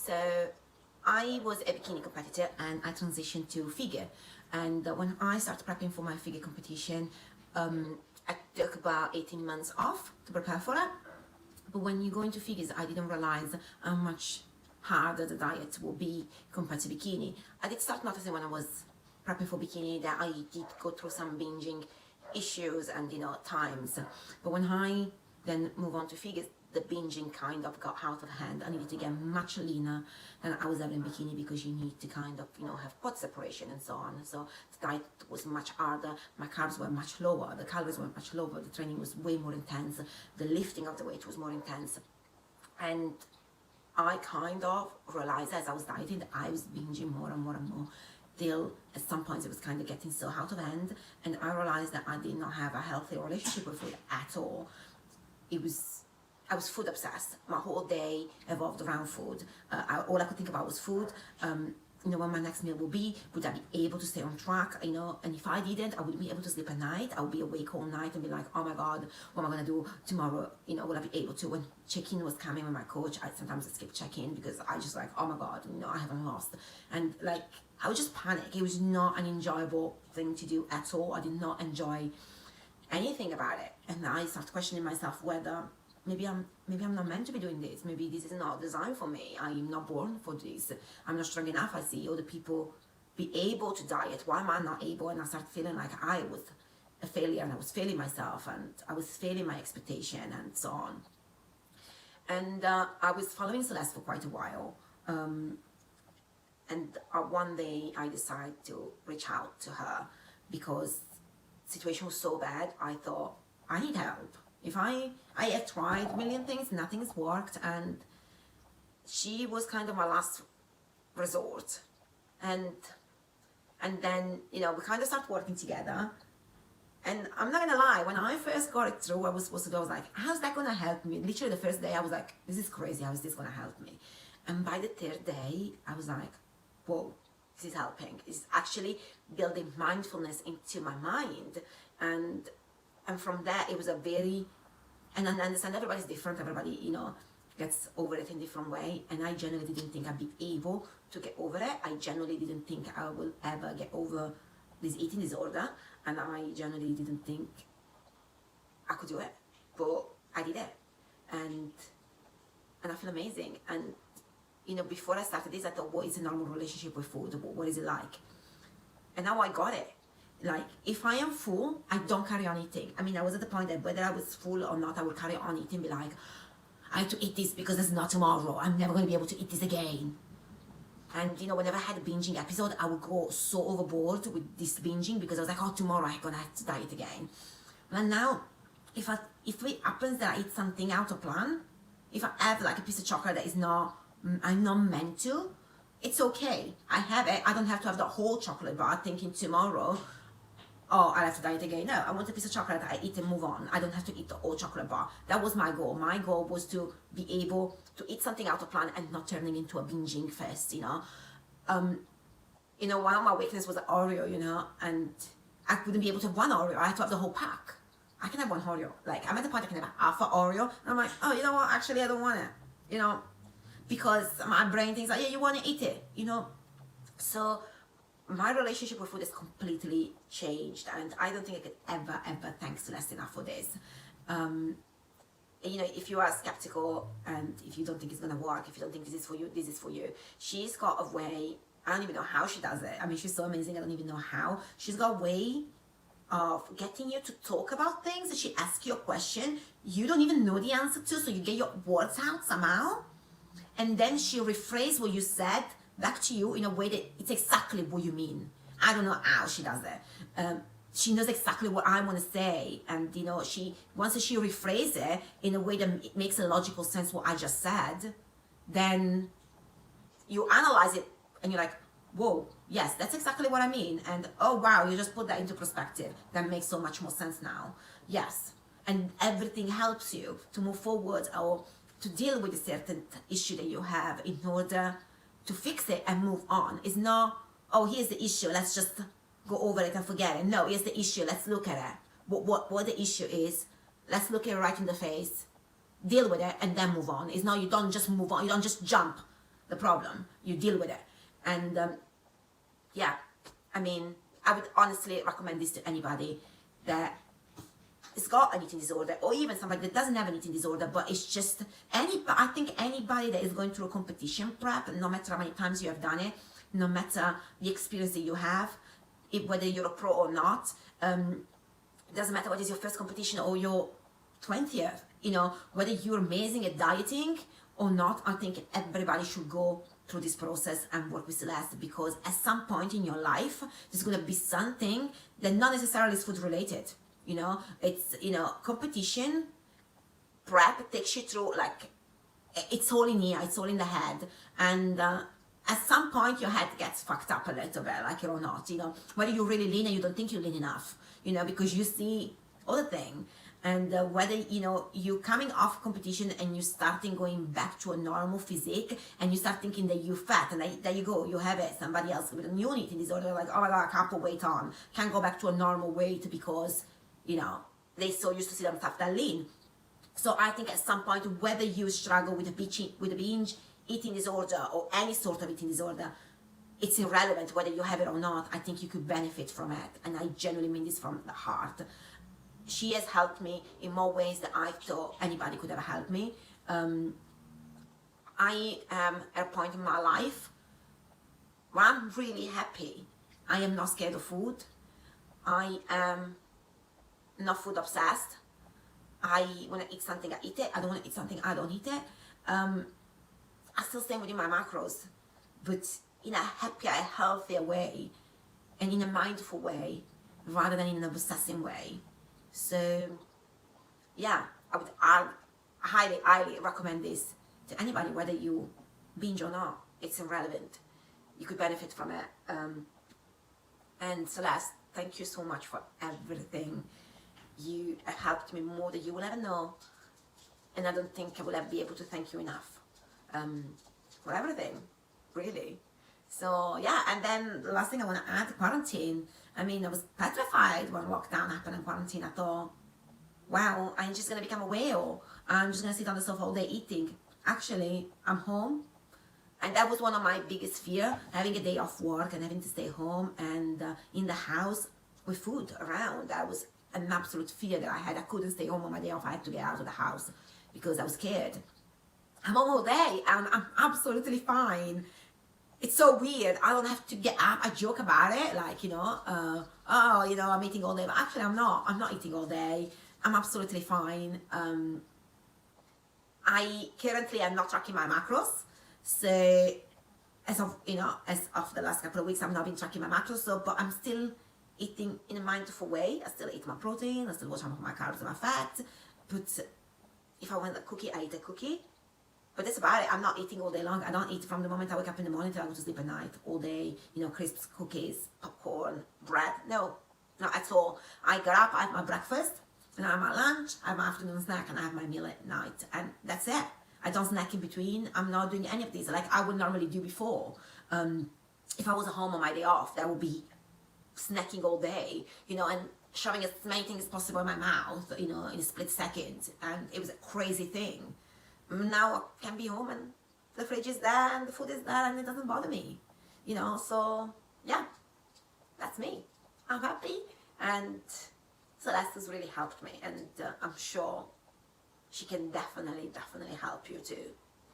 So I was a bikini competitor and I transitioned to figure. And when I started prepping for my figure competition, I took about 18 months off to prepare for it. But when you go into figures, I didn't realize how much harder the diet will be compared to bikini. I did start noticing when I was prepping for bikini that I did go through some binging issues and times. But when I then move on to figures, the binging kind of got out of hand. I needed to get much leaner than I was ever in bikini because you need to kind of have pot separation and so on. So the diet was much harder. My carbs were much lower. The calories were much lower. The training was way more intense. The lifting of the weight was more intense. And I kind of realized as I was dieting that I was binging more and more and more, till at some points it was kind of getting so out of hand, and I realized that I did not have a healthy relationship with food at all. I was food obsessed. My whole day evolved around food. All I could think about was food. When my next meal will be, would I be able to stay on track, and if I didn't, I wouldn't be able to sleep at night. I would be awake all night and be like, oh my God, what am I gonna do tomorrow? Will I be able to? When check-in was coming with my coach, I sometimes skip check-in because I just like, oh my God, I haven't lost. And like, I would just panic. It was not an enjoyable thing to do at all. I did not enjoy anything about it. And I started questioning myself whether maybe I'm not meant to be doing this. Maybe this is not designed for me. I'm not born for this. I'm not strong enough. I see other people be able to diet. Why am I not able? And I started feeling like I was a failure, and I was failing myself, and I was failing my expectation, and so on. And I was following Celeste for quite a while. And one day I decided to reach out to her because the situation was so bad. I thought, I need help. I have tried a million things, nothing's worked, and she was kind of my last resort. And then, we kind of started working together. And I'm not gonna lie, when I first got it through, I was supposed to do, I was like, how's that gonna help me? Literally the first day I was like, this is crazy, how is this gonna help me? And by the third day, I was like, whoa, this is helping. It's actually building mindfulness into my mind. And from there, it was a very, and I understand everybody's different, everybody, gets over it in a different way. And I genuinely didn't think I'd be able to get over it. I genuinely didn't think I will ever get over this eating disorder. And I genuinely didn't think I could do it. But I did it. And I feel amazing. And, before I started this, I thought, what is a normal relationship with food? What is it like? And now I got it. Like, if I am full, I don't carry on eating. I was at the point that whether I was full or not, I would carry on eating, be like, I have to eat this because there's not tomorrow. I'm never going to be able to eat this again. And, whenever I had a binging episode, I would go so overboard with this binging because I was like, oh, tomorrow I'm going to have to diet again. And now, if it happens that I eat something out of plan, if I have like a piece of chocolate that I'm not meant to, it's okay. I have it. I don't have to have the whole chocolate bar thinking tomorrow, oh, I'll have to diet again. No, I want a piece of chocolate that I eat and move on. I don't have to eat the whole chocolate bar. That was my goal. My goal was to be able to eat something out of plan and not turning into a binging fest, one of my weaknesses was the Oreo, and I couldn't be able to have one Oreo. I had to have the whole pack. I can have one Oreo. Like, I'm at the point I can have half an Oreo. And I'm like, oh, you know what? Actually, I don't want it, because my brain thinks, oh, yeah, you want to eat it, So my relationship with food is completely changed, and I don't think I could ever thank Celeste enough for this. If you are skeptical and if you don't think it's gonna work, if you don't think this is for you, this is for you. She's got a way, I don't even know how she does it. She's so amazing, I don't even know how. She's got a way of getting you to talk about things that she asks you a question you don't even know the answer to, so you get your words out somehow, and then she rephrases what you said back to you in a way that it's exactly what you mean. I don't know how she does it. She knows exactly what I want to say, and once she rephrases it in a way that it makes a logical sense what I just said, then you analyze it and you're like, whoa, yes, that's exactly what I mean, and oh wow, you just put that into perspective. That makes so much more sense now. Yes, and everything helps you to move forward or to deal with a certain issue that you have in order to fix it and move on. It's not, oh, here's the issue, let's just go over it and forget it. No, here's the issue, let's look at it. What the issue is, let's look at it right in the face, deal with it, and then move on. It's not, you don't just move on, you don't just jump the problem. You deal with it. And yeah, I mean, I would honestly recommend this to anybody that has got an eating disorder, or even somebody that doesn't have an eating disorder, but it's just I think anybody that is going through a competition prep, no matter how many times you have done it, no matter the experience that you have, whether you're a pro or not, it doesn't matter what is your first competition or your 20th, you know, whether you're amazing at dieting or not, I think everybody should go through this process and work with Celeste, because at some point in your life, there's going to be something that not necessarily is food related. You know, it's, you know, competition prep takes you through, like, it's all in here, it's all in the head. And at some point your head gets fucked up a little bit, like it or not, you know, whether you're really lean and you don't think you're lean enough, you know, because you see other thing. And whether, you know, you're coming off competition and you're starting going back to a normal physique, and you start thinking that you're fat, and there you go, you have it. Somebody else with a new eating disorder, like, oh my God, I can't put weight on, can't go back to a normal weight because, you know, they so used to see themselves that lean. So I think at some point, whether you struggle with a binge eating disorder or any sort of eating disorder, it's irrelevant whether you have it or not. I think you could benefit from it, and I genuinely mean this from the heart. She has helped me in more ways than I thought anybody could ever help me. I am at a point in my life where I'm really happy. I am not scared of food. I am not food obsessed. I want to eat something, I eat it. I don't want to eat something, I don't eat it. I still stay within my macros, but in a happier, healthier way, and in a mindful way, rather than in an obsessive way. So, yeah, I highly, highly recommend this to anybody, whether you binge or not. It's irrelevant. You could benefit from it. And Celeste, thank you so much for everything. You have helped me more than you will ever know, and I don't think I will ever be able to thank you enough for everything, really. So yeah, and then the last thing I want to add, quarantine. I mean, I was petrified when lockdown happened and quarantine. I thought, wow, I'm just gonna become a whale. I'm just gonna sit on the sofa all day eating. Actually, I'm home, and that was one of my biggest fear, having a day off work and having to stay home and in the house with food around. That was an absolute fear that I had. I couldn't stay home on my day off. I had to get out of the house because I was scared. I'm home all day and I'm absolutely fine. It's so weird. I don't have to get up. I joke about it, like, you know, oh, you know, I'm eating all day. But actually, I'm not. I'm not eating all day. I'm absolutely fine. I currently am not tracking my macros. So, as of, you know, as of the last couple of weeks, I've not been tracking my macros. So, but I'm still eating in a mindful way. I still eat my protein. I still watch my carbs and my fat. But if I want a cookie, I eat a cookie. But that's about it. I'm not eating all day long. I don't eat from the moment I wake up in the morning till I go to sleep at night. All day, you know, crisps, cookies, popcorn, bread. No, not at all. I get up, I have my breakfast, and I have my lunch, I have my afternoon snack, and I have my meal at night. And that's it. I don't snack in between. I'm not doing any of these like I would normally do before. If I was at home on my day off, that would be snacking all day, you know, and shoving as many things as possible in my mouth, you know, in a split second. And it was a crazy thing. Now I can be home and the fridge is there and the food is there and it doesn't bother me, you know. So yeah, that's me. I'm happy, and Celeste has really helped me, and I'm sure she can definitely help you too.